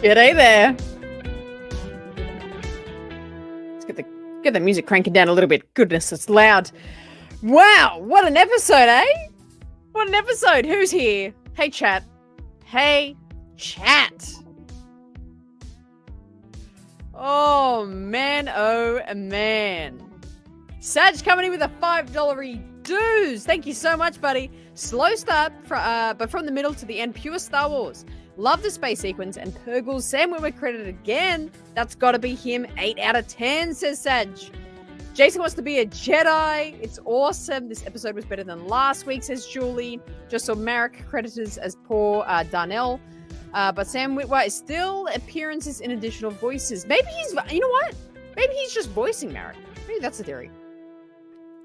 G'day there. Let's get the music cranking down a little bit. Goodness, it's loud. Wow, what an episode, eh? What an episode. Who's here? Hey, chat. Hey, chat. Oh, man. Oh, man. Sag coming in with a $5 dues. Thank you so much, buddy. Slow start, but from the middle to the end, pure Star Wars. Love the space sequence, and Purgle's Sam Witwer credited again. That's got to be him. 8 out of 10, says Sag. Jason wants to be a Jedi. It's awesome. This episode was better than last week, says Julie. Just saw Marek credited as poor Darnell. But Sam Witwer is still appearances in additional voices. Maybe he's, you know what? Maybe he's just voicing Marek. Maybe that's the theory.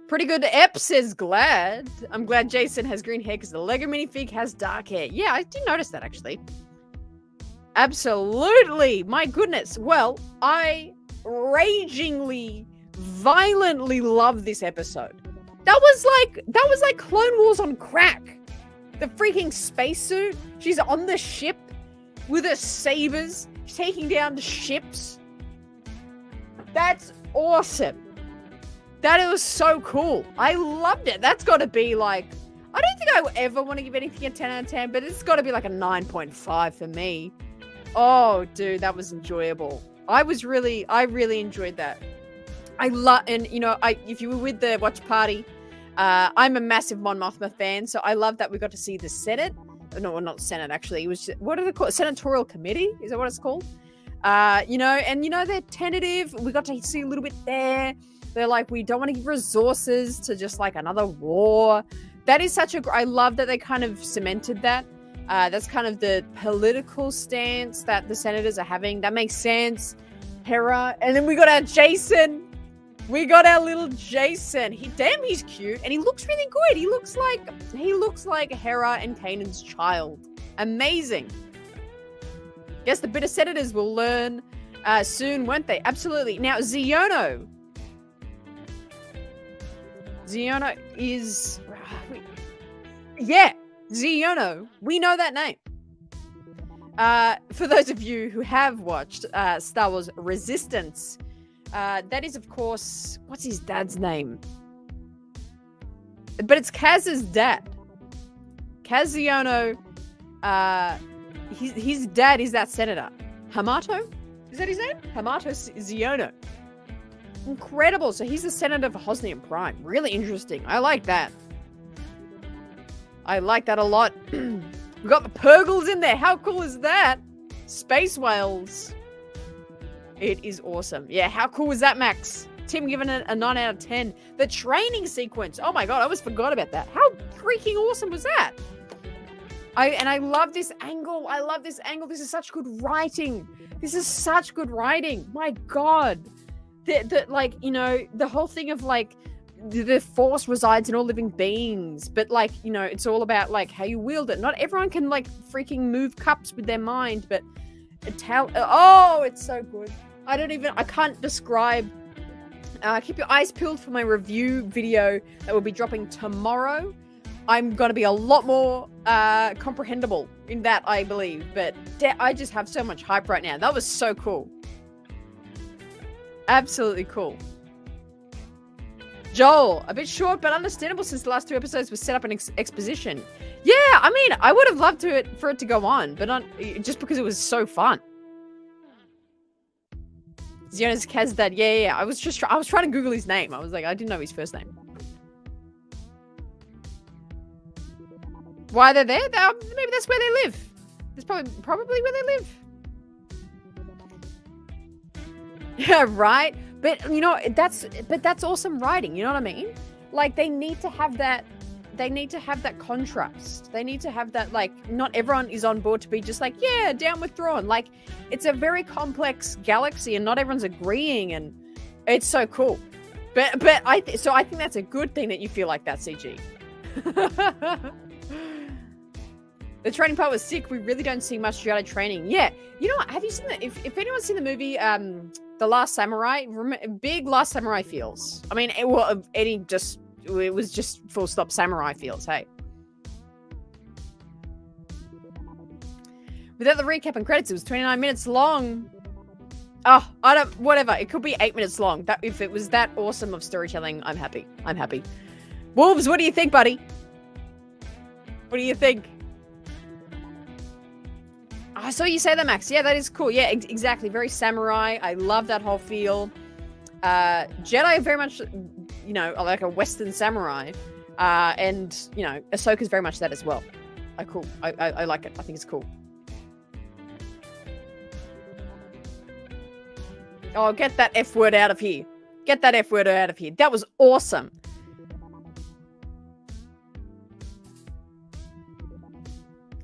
Pretty good ep, says Glad. I'm glad Jason has green hair because the Lego minifig has dark hair. Yeah, I did notice that, actually. Absolutely. My goodness. Well, I ragingly, violently love this episode. That was like Clone Wars on crack. The freaking spacesuit. She's on the ship with her sabers, taking down the ships. That's awesome. That was so cool. I loved it. That's got to be like, I don't think I will ever want to give anything a 10 out of 10, but it's got to be like a 9.5 for me. Oh, dude, that was enjoyable. I really enjoyed that. And you know, if you were with the watch party, I'm a massive Mon Mothma fan, so I love that we got to see the Senate. No, not Senate, actually. It was just, what are they called? Senatorial Committee? Is that what it's called? You know, they're tentative. We got to see a little bit there. They're like, we don't want to give resources to just like another war. That is I love that they kind of cemented that. That's kind of the political stance that the senators are having. That makes sense. Hera. And then we got our Jason. We got our little Jason. He's cute. And he looks really good. He looks like Hera and Kanan's child. Amazing. Guess the bitter senators will learn soon, won't they? Absolutely. Now, Xiono is... Yeah, Xiono. We know that name. For those of you who have watched Star Wars Resistance, that is, of course... What's his dad's name? But it's Kaz's dad. Kaz Xiono, his dad is that senator. Hamato? Is that his name? Hamato Xiono. Incredible. So he's the senator for Hosnian Prime. Really interesting. I like that. I like that a lot. We got the Purgles in there. How cool is that? Space whales. It is awesome. Yeah, how cool was that, Max? Tim giving it a 9 out of 10. The training sequence. Oh my God, I almost forgot about that. How freaking awesome was that? I love this angle. This is such good writing. My God. Like, you know, the whole thing of like the force resides in all living beings, but like, you know, it's all about like how you wield it. Not everyone can like freaking move cups with their mind, but it's so good. I can't describe. Keep your eyes peeled for my review video that will be dropping tomorrow. I'm going to be a lot more comprehensible in that, I believe, but I just have so much hype right now. That was so cool. Absolutely cool. Joel, a bit short but understandable since the last 2 episodes were set up in exposition. Yeah, I mean, I would have loved for it to go on, but not just because it was so fun. Xiono's Kaz dad. Yeah. I was trying to Google his name. I was like, I didn't know his first name. Why they're there? Maybe that's where they live. That's probably where they live. Yeah, right. But you know, that's awesome writing. You know what I mean? Like they need to have that. They need to have that contrast. They need to have that. Like, not everyone is on board to be just like, yeah, down with Thrawn. Like, it's a very complex galaxy, and not everyone's agreeing, and it's so cool. But I think that's a good thing that you feel like that, CG. The training part was sick. We really don't see much Jedi training. Yeah, you know what? Have you seen that? If anyone's seen the movie, The Last Samurai, big Last Samurai feels. I mean, it was just full stop samurai feels. Hey, Without the recap and credits, it was 29 minutes long. Whatever. It could be 8 minutes long. If it was that awesome of storytelling, I'm happy. Wolves, what do you think, buddy? What do you think? I saw you say that, Max. Yeah, that is cool. Yeah, exactly. Very samurai. I love that whole feel. Jedi are very much, like a Western samurai. And, Ahsoka's very much that as well. Cool. I like it. I think it's cool. Oh, get that F word out of here. Get that F word out of here. That was awesome.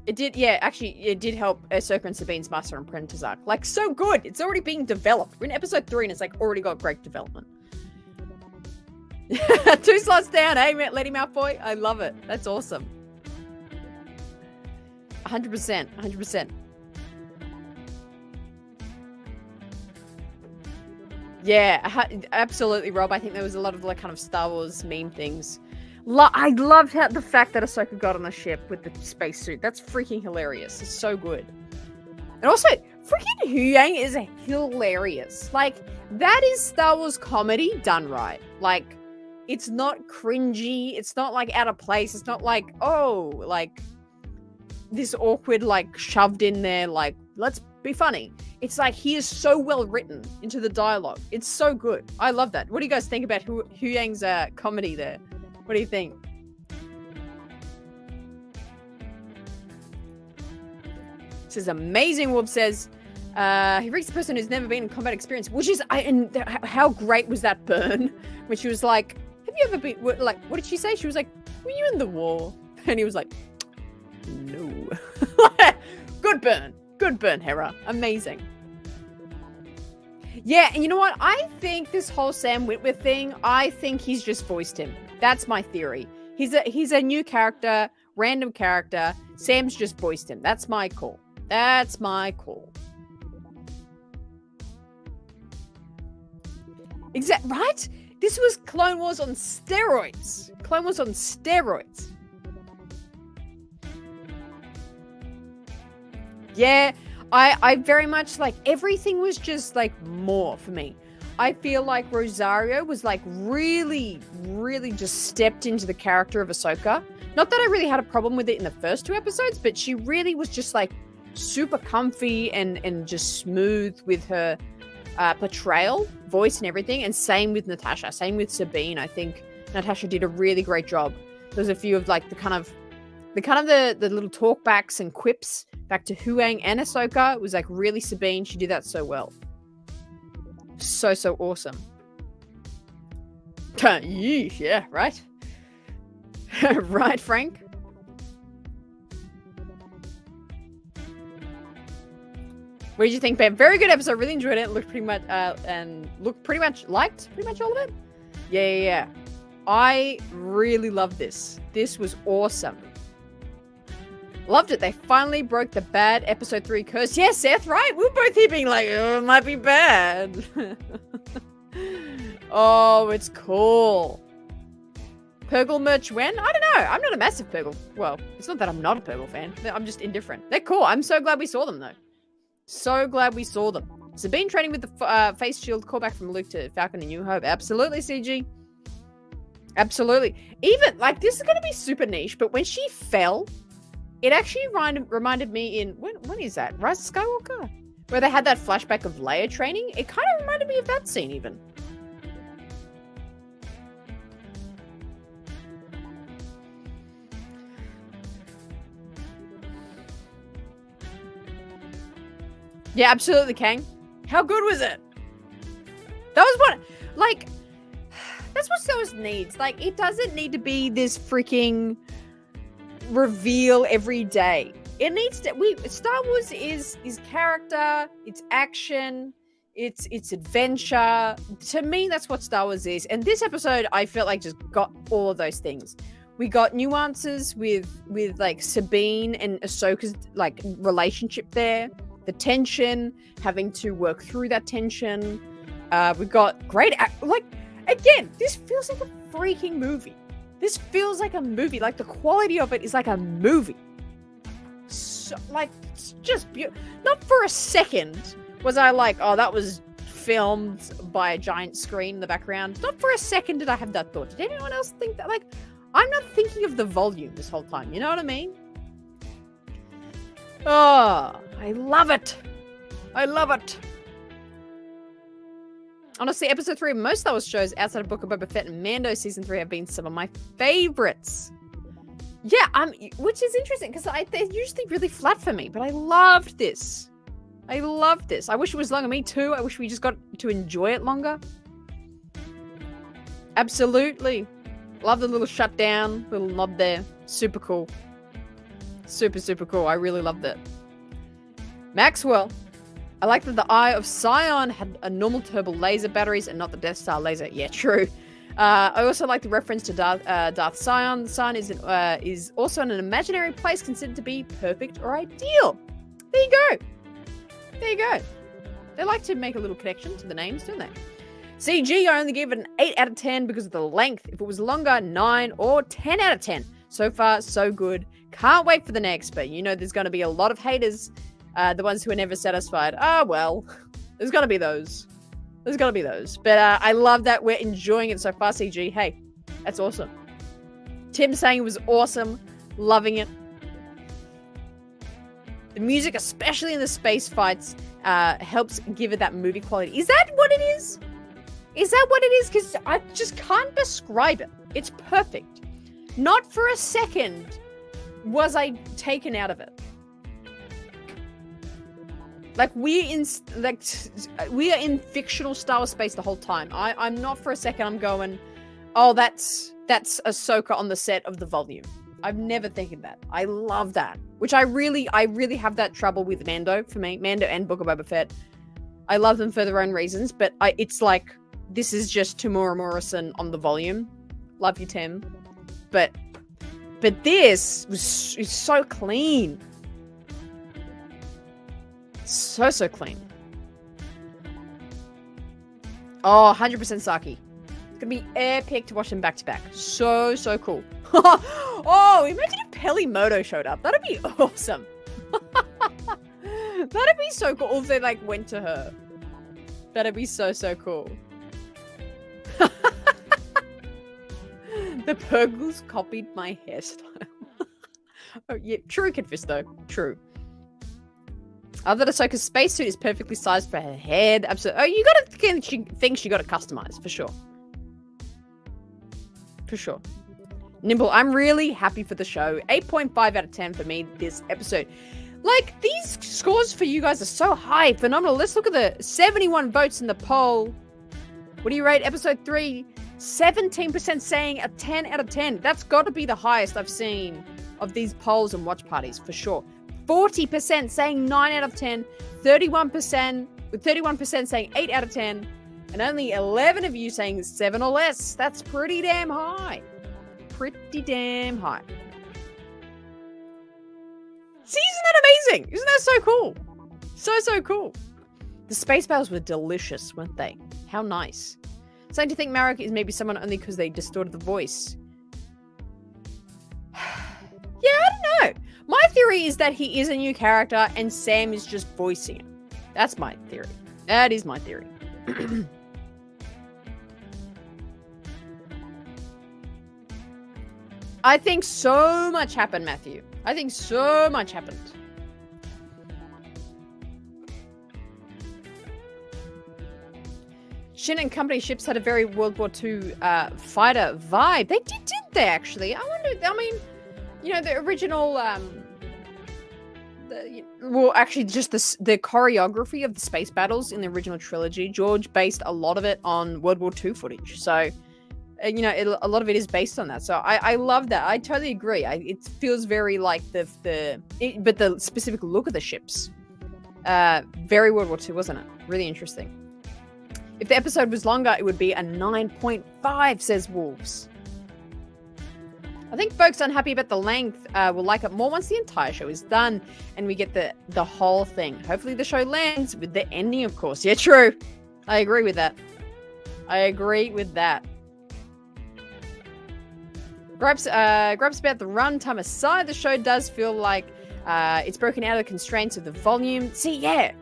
It did, yeah, actually, it did help Ahsoka and Sabine's Master and Apprentice arc. Like, so good. It's already being developed. We're in episode 3 and it's, already got great development. 2 slots down, hey, Lady Malfoy. I love it. That's awesome. 100%. Yeah, absolutely, Rob. I think there was a lot of kind of Star Wars meme things. I loved the fact that Ahsoka got on the ship with the spacesuit. That's freaking hilarious. It's so good. And also, freaking Huyang is hilarious. That is Star Wars comedy done right. It's not cringy. It's not, out of place. It's not this awkward, shoved in there, let's be funny. It's he is so well written into the dialogue. It's so good. I love that. What do you guys think about Huyang's comedy there? What do you think? This is amazing. Wolf says, he reached the person who's never been in combat experience, which is, how great was that burn? When she was like, have you ever been, what did she say? She was like, were you in the war? And he was like, no. Good burn, Hera. Amazing. Yeah, and you know what? I think this whole Sam Witwer thing, I think he's just voiced him. That's my theory. He's a new character, random character. Sam's just voiced him. That's my call. Right? This was Clone Wars on steroids. Yeah, I very much everything was just more for me. I feel like Rosario was really, really just stepped into the character of Ahsoka. Not that I really had a problem with it in the first 2 episodes, but she really was just super comfy and just smooth with her portrayal, voice and everything. And same with Natasha, same with Sabine. I think Natasha did a really great job. There's a few of the little talkbacks and quips back to Huyang and Ahsoka. It was really Sabine. She did that so well. So awesome. Yeah, right? Right, Frank? What did you think, Ben? Very good episode. Really enjoyed it. Looked pretty much liked pretty much all of it. Yeah. I really loved this. This was awesome. Loved it. They finally broke the bad episode 3 curse. Yeah, Seth, right? We were both here being it might be bad. Oh, it's cool. Purgle merch when? I don't know. I'm not a massive Purgle. Well, it's not that I'm not a Purgle fan. I'm just indifferent. They're cool. I'm so glad we saw them, though. So glad we saw them. Sabine training with the face shield. Callback from Luke to Falcon and New Hope. Absolutely, CG. Absolutely. Even, this is going to be super niche, but when she fell, it actually reminded me in, when is that? Rise of Skywalker? Where they had that flashback of Leia training. It kind of reminded me of that scene even. Yeah, absolutely, Kang. How good was it? That was what, that's what Star Wars needs. It doesn't need to be this freaking reveal every day. It needs to, Star Wars is character, it's action, it's adventure. To me, that's what Star Wars is. And this episode, I felt just got all of those things. We got nuances with Sabine and Ahsoka's relationship there. The tension, having to work through that tension. We got great, again, this feels like a freaking movie. This feels like a movie. The quality of it is like a movie. So, just beautiful. Not for a second was I like, oh, that was filmed by a giant screen in the background. Not for a second did I have that thought. Did anyone else think that? Like, I'm not thinking of the volume this whole time. You know what I mean? Oh, I love it. I love it. Honestly, episode 3 of most Star Wars shows outside of Book of Boba Fett and Mando season 3 have been some of my favorites. Yeah, which is interesting because they're usually really flat for me, but I loved this. I loved this. I wish it was longer. Me too. I wish we just got to enjoy it longer. Absolutely. Love the little shutdown, little nod there. Super cool. Super, super cool. I really loved it. Maxwell. I like that the Eye of Sion had a normal turbo laser batteries and not the Death Star laser. Yeah, true. I also like the reference to Darth Sion. The Sion is also in an imaginary place considered to be perfect or ideal. There you go. There you go. They like to make a little connection to the names, don't they? CG, I only gave it an 8 out of 10 because of the length. If it was longer, 9 or 10 out of 10. So far, so good. Can't wait for the next, but you know there's going to be a lot of haters. The ones who are never satisfied. Well, there's got to be those. There's got to be those. But I love that we're enjoying it so far, CG. Hey, that's awesome. Tim saying it was awesome. Loving it. The music, especially in the space fights, helps give it that movie quality. Is that what it is? Is that what it is? Because I just can't describe it. It's perfect. Not for a second was I taken out of it. Like we are in fictional Star Wars space the whole time. I'm not for a second. I'm going, oh, that's Ahsoka on the set of the volume. I've never thinking that. I love that. Which I really have that trouble with Mando for me. Mando and Book of Boba Fett. I love them for their own reasons, but it's like this is just Tamora Morrison on the volume. Love you, Tim. But this is so clean. So clean. Oh, 100% Saki. It's gonna be epic to watch them back to back. So cool. Oh, imagine if Pelimoto showed up. That'd be awesome. That'd be so cool. Or if they like went to her. That'd be so cool. The Purgles copied my hairstyle. Oh yeah, true, Kidfish though. True. Other than Ahsoka's spacesuit is perfectly sized for her head. Absolutely. Oh, you gotta think she got it customized for sure. For sure. Nimble, I'm really happy for the show. 8.5 out of 10 for me this episode. Like, these scores for you guys are so high. Phenomenal. Let's look at the 71 votes in the poll. What do you rate episode 3? 17% saying a 10 out of 10. That's got to be the highest I've seen of these polls and watch parties for sure. 40% saying 9 out of 10, 31% saying 8 out of 10, and only 11 of you saying 7 or less. That's pretty damn high. Pretty damn high. See, isn't that amazing? Isn't that so cool? So cool. The space battles were delicious, weren't they? How nice. Starting to think Marek is maybe someone only because they distorted the voice. Yeah, I don't know. My theory is that he is a new character and Sam is just voicing him. That's my theory. That is my theory. I think so much happened, Matthew. I think so much happened. Shin and company ships had a very World War II fighter vibe. They didn't they, actually? I wonder, I mean, you know, the original, just the choreography of the space battles in the original trilogy, George based a lot of it on World War II footage. So, you know, a lot of it is based on that. So I love that. I totally agree. It feels very like but the specific look of the ships, very World War II, wasn't it? Really interesting. If the episode was longer, it would be a 9.5, says Wolves. I think folks unhappy about the length will like it more once the entire show is done and we get the whole thing. Hopefully the show lands with the ending, of course. Yeah, true. I agree with that. Gripes about the runtime aside, the show does feel like It's broken out of the constraints of the volume. See, yeah,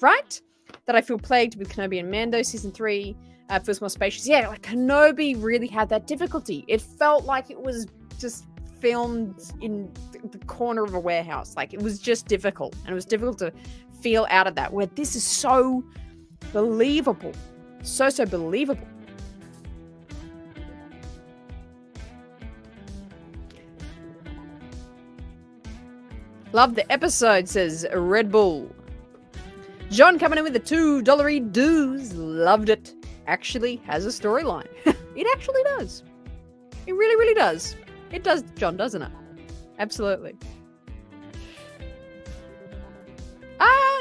right? That I feel plagued with Kenobi and Mando. Season 3 feels more spacious. Yeah, like Kenobi really had that difficulty. It felt like it was just filmed in the corner of a warehouse. Like, it was just difficult. And it was difficult to feel out of that. Where this is so believable. So believable. Love the episode, says Red Bull. John coming in with the $2 dues. Loved it. Actually has a storyline. It actually does. It really, really does. It does, John, doesn't it? Absolutely.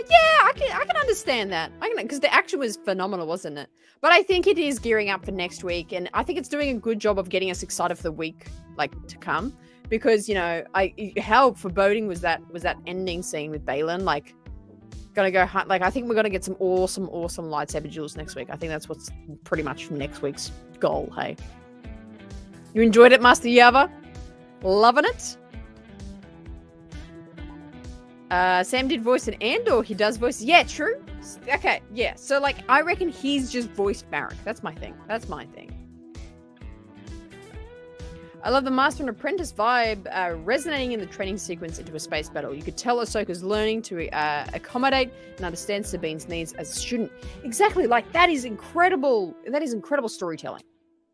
Yeah, I can understand that. Because the action was phenomenal, wasn't it? But I think it is gearing up for next week, and I think it's doing a good job of getting us excited for the week to come. Because, you know, how foreboding was that ending scene with Balin? Like, gonna go hunt. Like, I think we're gonna get some awesome lightsaber duels next week. I think that's what's pretty much next week's goal. Hey, you enjoyed it, Master Yava? Loving it. Sam did voice an Andor. He does voice. Yeah, true. Okay, yeah. So, like, I reckon he's just voiced Marek. That's my thing. I love the Master and Apprentice vibe resonating in the training sequence into a space battle. You could tell Ahsoka's learning to accommodate and understand Sabine's needs as a student. Exactly, like, that is incredible. That is incredible storytelling.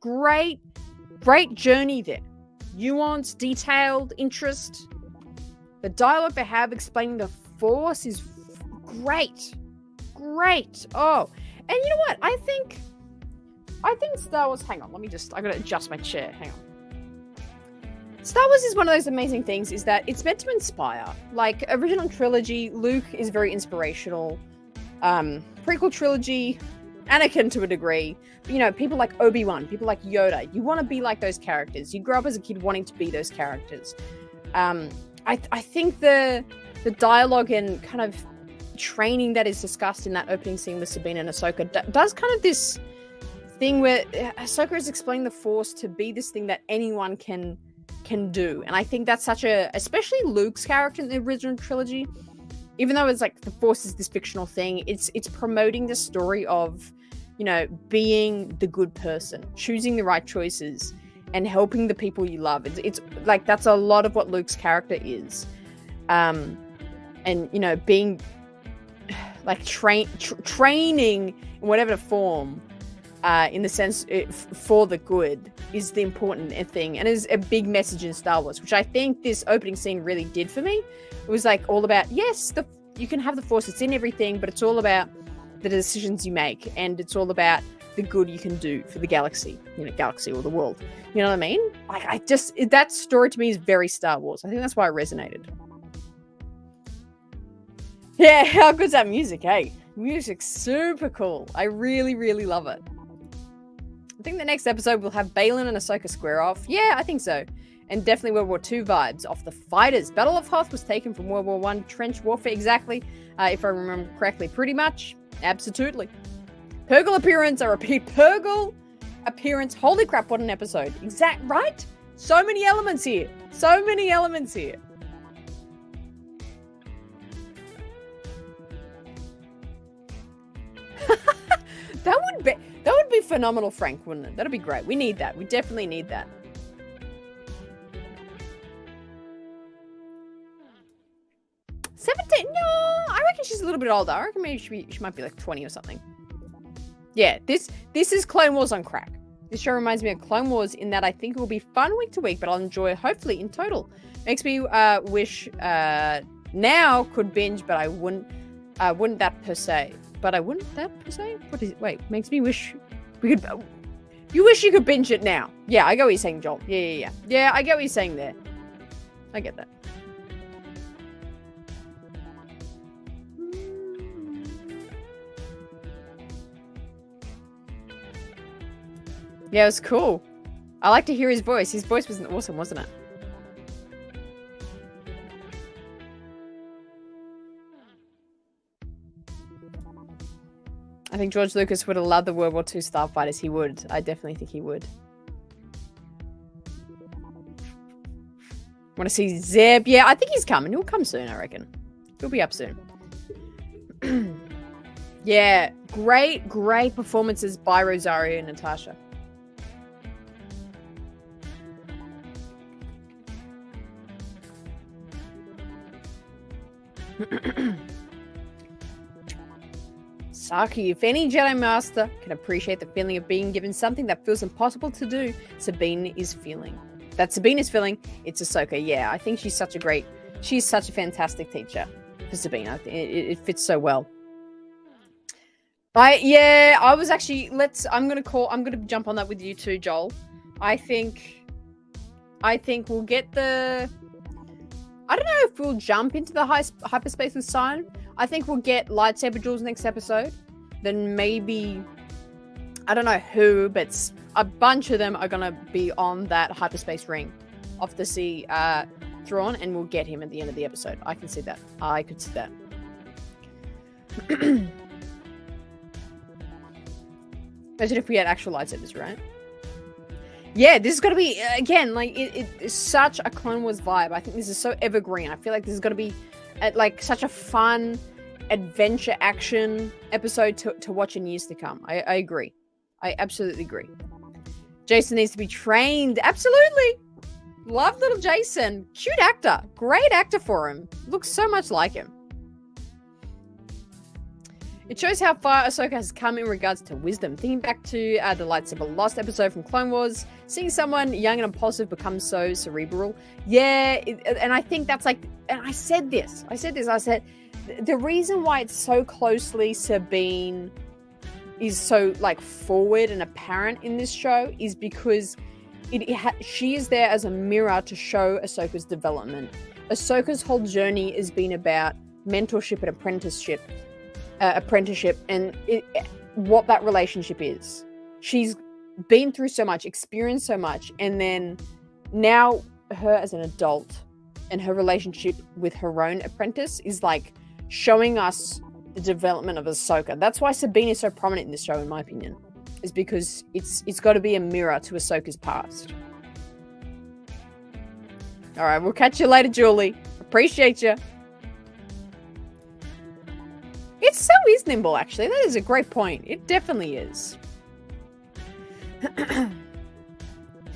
Great journey there. Nuance, detailed, interest. The dialogue they have explaining the Force is great. Oh, and you know what? I think Star Wars. Hang on, I gotta adjust my chair. Hang on. Star Wars is one of those amazing things, is that it's meant to inspire. Like, original trilogy, Luke is very inspirational. Prequel trilogy, Anakin to a degree. You know, people like Obi-Wan, people like Yoda. You want to be like those characters. You grow up as a kid wanting to be those characters. I think the dialogue and kind of training that is discussed in that opening scene with Sabine and Ahsoka does kind of this thing where Ahsoka is explaining the Force to be this thing that anyone can do. And I think that's such especially Luke's character in the original trilogy, even though it's like the Force is this fictional thing, it's promoting the story of, you know, being the good person, choosing the right choices, and helping the people you love. It's like, that's a lot of what Luke's character is. And, you know, being like training in whatever form, in the sense for the good, is the important thing, and is a big message in Star Wars, which I think this opening scene really did for me. It was like all about, yes, you can have the Force, it's in everything, but it's all about the decisions you make, and it's all about the good you can do for the galaxy, or the world. You know what I mean? Like, that story to me is very Star Wars. I think that's why it resonated. Yeah, how good's that music, hey? Music's super cool. I really, really love it. I think the next episode will have Balin and Ahsoka square off. Yeah, I think so. And definitely World War II vibes off the fighters. Battle of Hoth was taken from World War I trench warfare, exactly. If I remember correctly, pretty much. Absolutely. Purgle appearance, I repeat, Purgle appearance. Holy crap, what an episode. Right? So many elements here. That would be phenomenal, Frank, wouldn't it? That'd be great. We need that. We definitely need that. No, I reckon she's a little bit older. I reckon maybe she might be like 20 or something. Yeah, this is Clone Wars on crack. This show reminds me of Clone Wars in that I think it will be fun week to week, but I'll enjoy it hopefully in total. Makes me wish now could binge, but I wouldn't that per se. But I wouldn't that per se? What is it? Wait, makes me wish we could. You wish you could binge it now. Yeah, I get what you're saying, Joel. Yeah. Yeah, I get what you're saying there. I get that. Yeah, it was cool. I like to hear his voice. His voice was awesome, wasn't it? I think George Lucas would have loved the World War II starfighters. He would. I definitely think he would. Want to see Zeb? Yeah, I think he's coming. He'll come soon, I reckon. He'll be up soon. Yeah, great performances by Rosario and Natasha. Saki, if any Jedi Master can appreciate the feeling of being given something that feels impossible to do, Sabine is feeling. That Sabine is feeling, it's Ahsoka. Yeah, I think she's such a fantastic teacher for Sabine. I think it fits so well. I was actually, I'm gonna jump on that with you too, Joel. I think we'll get I don't know if we'll jump into the hyperspace with Sion. I think we'll get lightsaber duels next episode. Then maybe, I don't know who, but a bunch of them are going to be on that hyperspace ring off the sea Thrawn, and we'll get him at the end of the episode. I can see that. I could see that. Imagine if we had actual lightsabers, right? Yeah, this is going to be, again, like, it's such a Clone Wars vibe. I think this is so evergreen. I feel like this is going to be, like, such a fun adventure action episode to watch in years to come. I agree. I absolutely agree. Jason needs to be trained. Absolutely. Love little Jason. Cute actor. Great actor for him. Looks so much like him. It shows how far Ahsoka has come in regards to wisdom. Thinking back to the Lightsaber Lost episode from Clone Wars, seeing someone young and impulsive become so cerebral. Yeah, and I think that's like, and I said this, the reason why it's so closely Sabine is so like forward and apparent in this show is because she is there as a mirror to show Ahsoka's development. Ahsoka's whole journey has been about mentorship and apprenticeship and what that relationship is. She's been through so much, experienced so much, and then now her as an adult and her relationship with her own apprentice is like showing us the development of Ahsoka. That's why Sabine is so prominent in this show, in my opinion, is because it's got to be a mirror to Ahsoka's past. All right, we'll catch you later, Julie. Appreciate you. It so is nimble, actually. That is a great point. It definitely is.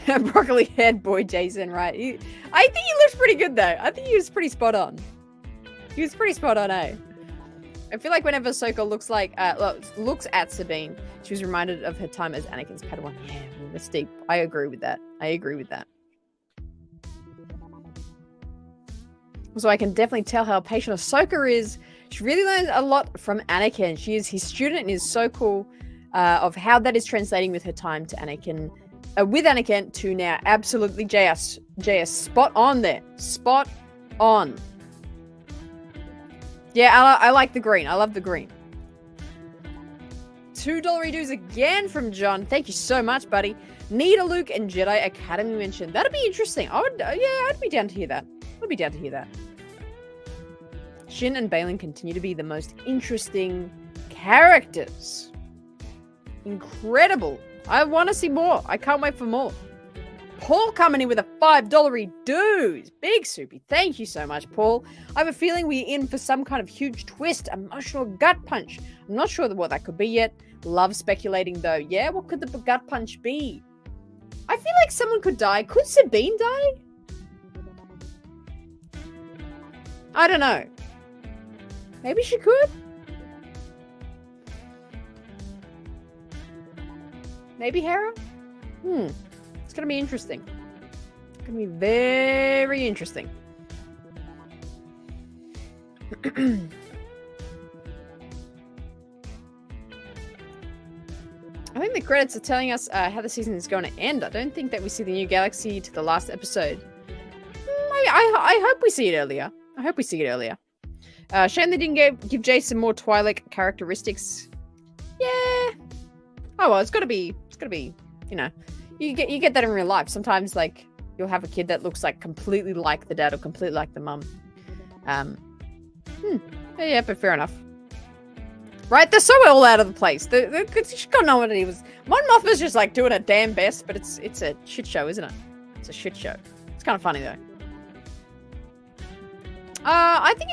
Broccoli head boy Jason, right? I think he looks pretty good, though. I think he was pretty spot on. He was pretty spot on, eh? I feel like whenever Ahsoka looks at Sabine, she was reminded of her time as Anakin's Padawan. Yeah, that's deep. I agree with that. So I can definitely tell how patient Ahsoka is. She really learns a lot from Anakin. She is his student and is so cool of how that is translating with her time to Anakin, with Anakin to now. Absolutely, JS, spot on there. Spot on. Yeah, I like the green. I love the green. $2 redos again from John. Thank you so much, buddy. Need a Luke and Jedi Academy mention. That'd be interesting. I'd be down to hear that. Shin and Baylan continue to be the most interesting characters. Incredible. I want to see more. I can't wait for more. Paul coming in with a $5 dues. Big Soupy. Thank you so much, Paul. I have a feeling we're in for some kind of huge twist, emotional gut punch. I'm not sure what that could be yet. Love speculating though. Yeah, what could the gut punch be? I feel like someone could die. Could Sabine die? I don't know. Maybe she could. Maybe Hera? It's going to be interesting. It's going to be very interesting. I think the credits are telling us how the season is going to end. I don't think that we see the new galaxy to the last episode. I hope we see it earlier. Shame they didn't give Jason more Twi'lek characteristics. Yeah. Oh well, it's gotta be, you know, you get that in real life. Sometimes like you'll have a kid that looks like completely like the dad or completely like the mum. Yeah, but fair enough. Right? They're so all out of the place. She got no idea. Mon Mothma's just like doing her damn best, but it's a shit show, isn't it? It's a shit show. It's kind of funny though. I think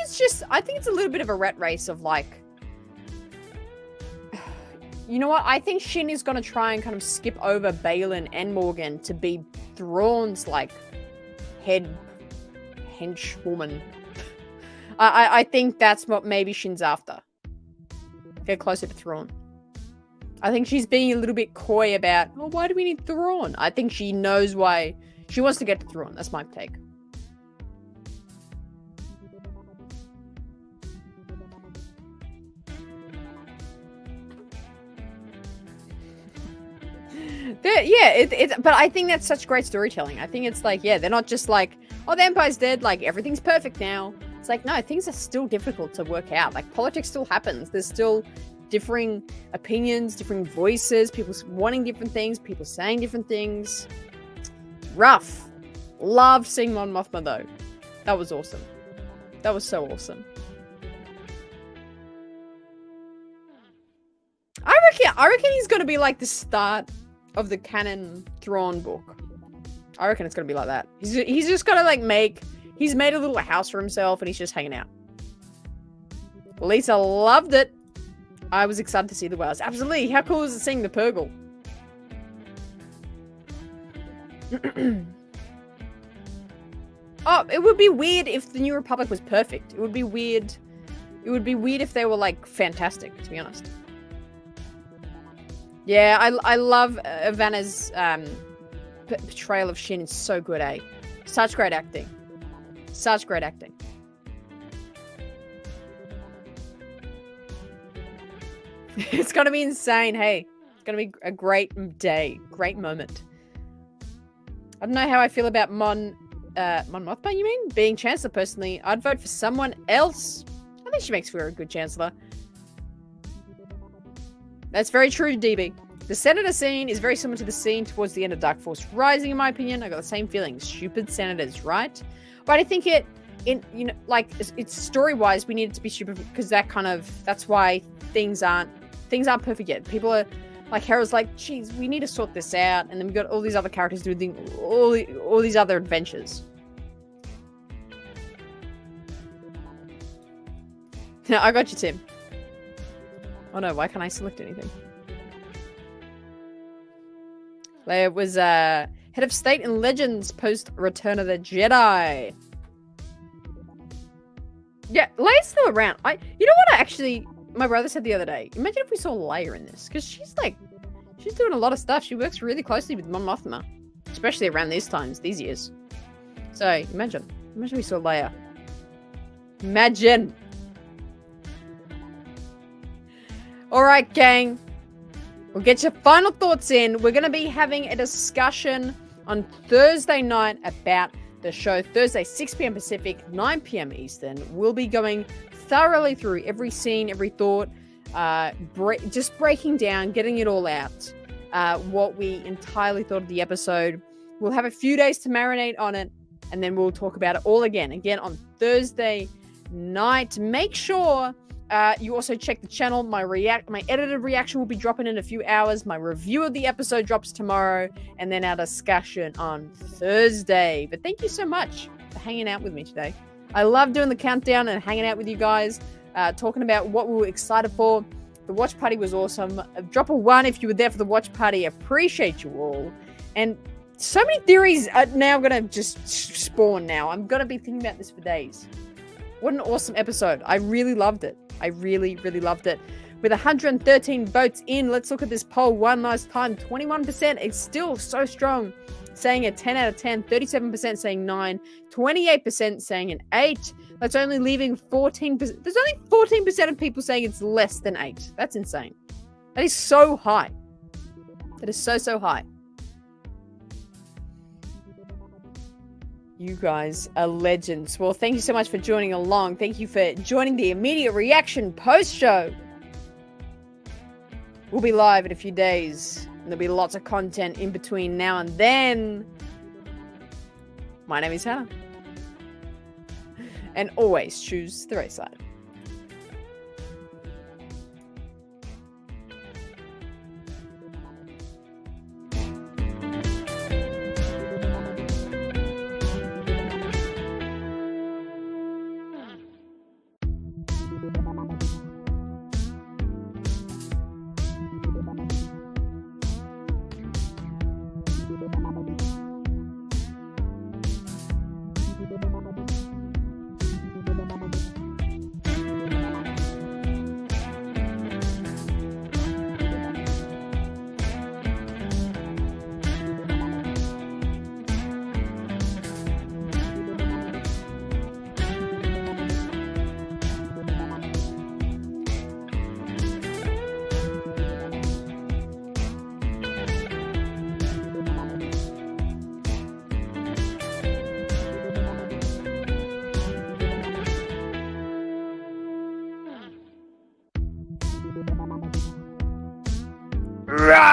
it's a little bit of a rat race of like, you know what? I think Shin is going to try and kind of skip over Balin and Morgan to be Thrawn's like henchwoman. I think that's what maybe Shin's after. Get closer to Thrawn. I think she's being a little bit coy about, oh, why do we need Thrawn? I think she knows why. She wants to get to Thrawn. That's my take. But I think that's such great storytelling. I think it's like, yeah, they're not just like, oh, the Empire's dead, like everything's perfect now. It's like, no, things are still difficult to work out. Like politics still happens. There's still differing opinions, differing voices, people wanting different things, people saying different things. Rough. Love seeing Mon Mothma though. That was awesome. That was so awesome. I reckon he's gonna be like the start of the canon Thrawn book. I reckon it's gonna be like that. He's just gonna like he's made a little house for himself and he's just hanging out. Lisa loved it. I was excited to see the whales. Absolutely. How cool is it seeing the Purgle? Oh, it would be weird if the New Republic was perfect. It would be weird. It would be weird if they were like fantastic, to be honest. Yeah, I love Vanna's portrayal of Shin. It's so good, eh? Such great acting. Such great acting. It's gonna be insane, hey. It's gonna be a great day. Great moment. I don't know how I feel about Mon Mothma, you mean? Being Chancellor, personally. I'd vote for someone else. I think she makes for a good Chancellor. That's very true, DB. The Senator scene is very similar to the scene towards the end of Dark Force Rising, in my opinion. I got the same feeling. Stupid senators, right? But I think it's story-wise, we need it to be stupid because that's why things aren't perfect yet. People are like, Hera's like, geez, we need to sort this out, and then we've got all these other characters doing all these other adventures. No, I got you, Tim. Oh no, why can't I select anything? Leia was head of state in Legends post Return of the Jedi. Yeah, Leia's still around. You know what my brother said the other day? Imagine if we saw Leia in this, because she's doing a lot of stuff. She works really closely with Mon Mothma, especially around these years. So imagine we saw Leia. Imagine. All right, gang. We'll get your final thoughts in. We're going to be having a discussion on Thursday night about the show. Thursday, 6 p.m. Pacific, 9 p.m. Eastern. We'll be going thoroughly through every scene, every thought, just breaking down, getting it all out, what we entirely thought of the episode. We'll have a few days to marinate on it, and then we'll talk about it all again on Thursday night. Make sure you also check the channel. My edited reaction will be dropping in a few hours. My review of the episode drops tomorrow, and then our discussion on Thursday. But thank you so much for hanging out with me today. I love doing the countdown and hanging out with you guys, talking about what we were excited for. The watch party was awesome. Drop a 1 if you were there for the watch party. Appreciate you all. And so many theories are now going to just spawn now. I'm going to be thinking about this for days. What an awesome episode. I really loved it. I really, really loved it. With 113 votes in, let's look at this poll one last time. 21% is still so strong, saying a 10 out of 10. 37% saying 9. 28% saying an 8. That's only leaving 14%. There's only 14% of people saying it's less than 8. That's insane. That is so high. That is so, so high. You guys are legends. Well, thank you so much for joining along. Thank you for joining the immediate reaction post-show. We'll be live in a few days. And there'll be lots of content in between now and then. My name is Hannah. And always choose the right side. Rah!